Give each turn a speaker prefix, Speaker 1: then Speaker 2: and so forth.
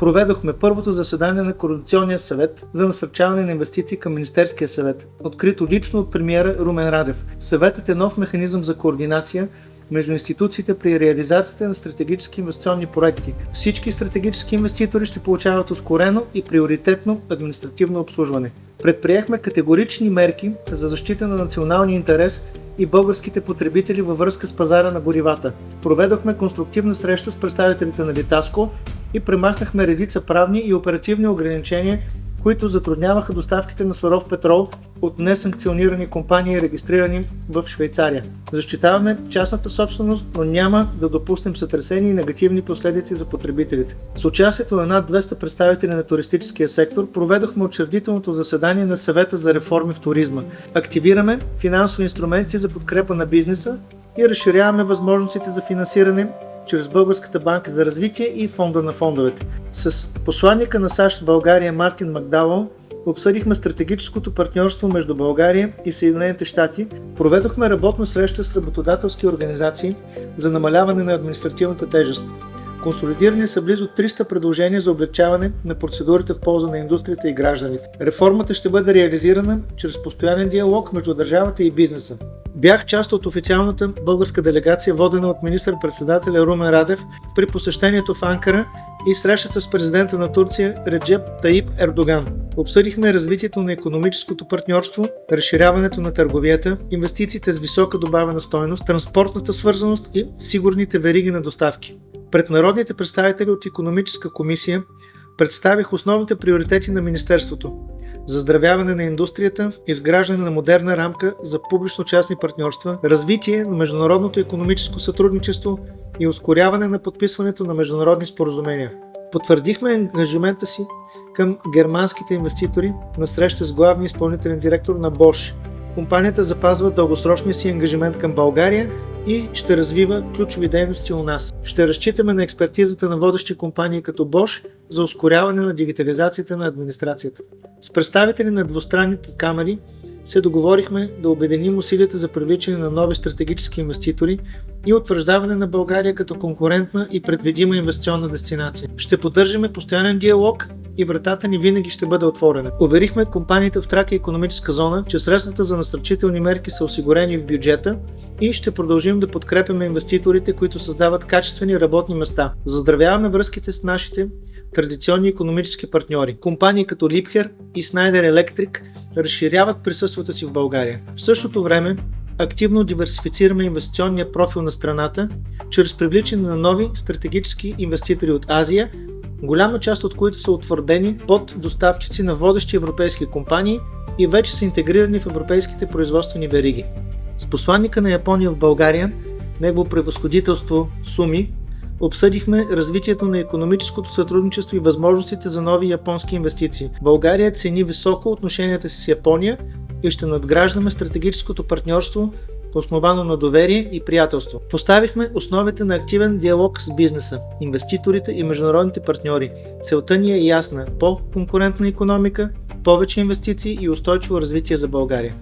Speaker 1: Проведохме първото заседание на Координационния съвет за насърчаване на инвестиции към Министерския съвет, открито лично от премиера Румен Радев. Съветът е нов механизъм за координация между институциите при реализацията на стратегически инвестиционни проекти. Всички стратегически инвеститори ще получават ускорено и приоритетно административно обслужване. Предприехме категорични мерки за защита на националния интерес и българските потребители във връзка с пазара на горивата. Проведохме конструктивна среща с представителите на Литаско и премахнахме редица правни и оперативни ограничения, които затрудняваха доставките на суров петрол от несанкционирани компании, регистрирани в Швейцария. Защитаваме частната собственост, но няма да допуснем сътресени и негативни последици за потребителите. С участието на над 200 представители на туристическия сектор проведохме учредителното заседание на Съвета за реформи в туризма. Активираме финансови инструменти за подкрепа на бизнеса и разширяваме възможностите за финансиране чрез Българската банка за развитие и Фонда на фондовете. С посланника на САЩ в България Мартин Макдауъл обсъдихме стратегическото партньорство между България и Съединените щати, проведохме работна среща с работодателски организации за намаляване на административната тежест. Консолидирани са близо 300 предложения за облекчаване на процедурите в полза на индустрията и гражданите. Реформата ще бъде реализирана чрез постоянен диалог между държавата и бизнеса. Бях част от официалната българска делегация, водена от министър-председателя Румен Радев при посещението в Анкара и срещата с президента на Турция Реджеп Таип Ердоган. Обсъдихме развитието на икономическото партньорство, разширяването на търговията, инвестициите с висока добавена стойност, транспортната свързаност и сигурните вериги на доставки. Пред народните представители от Икономическа комисия представих основните приоритети на Министерството: заздравяване на индустрията, изграждане на модерна рамка за публично-частни партньорства, развитие на международното икономическо сътрудничество и ускоряване на подписването на международни споразумения. Потвърдихме ангажимента си към германските инвеститори на среща с главния изпълнителен директор на Bosch. Компанията запазва дългосрочния си ангажимент към България и ще развива ключови дейности у нас. Ще разчитаме на експертизата на водещи компании като Bosch за ускоряване на дигитализацията на администрацията. С представители на двустранните камари се договорихме да обединим усилията за привличане на нови стратегически инвеститори и утвърждаване на България като конкурентна и предвидима инвестиционна дестинация. Ще поддържаме постоянен диалог и вратата ни винаги ще бъде отворена. Уверихме компаниите в Тракия икономическа зона, че средствата за насърчителни мерки са осигурени в бюджета и ще продължим да подкрепяме инвеститорите, които създават качествени работни места. Заздравяваме връзките с нашите традиционни икономически партньори. Компании като Liebherr и Schneider Electric разширяват присъствието си в България. В същото време активно диверсифицираме инвестиционния профил на страната чрез привличане на нови стратегически инвеститори от Азия, голяма част от които са утвърдени под доставчици на водещи европейски компании и вече са интегрирани в европейските производствени вериги. С посланника на Япония в България, негово превъзходителство Суми, обсъдихме развитието на икономическото сътрудничество и възможностите за нови японски инвестиции. България цени високо отношенията си с Япония и ще надграждаме стратегическото партньорство, основано на доверие и приятелство. Поставихме основите на активен диалог с бизнеса, инвеститорите и международните партньори. Целта ни е ясна: по-конкурентна икономика, повече инвестиции и устойчиво развитие за България.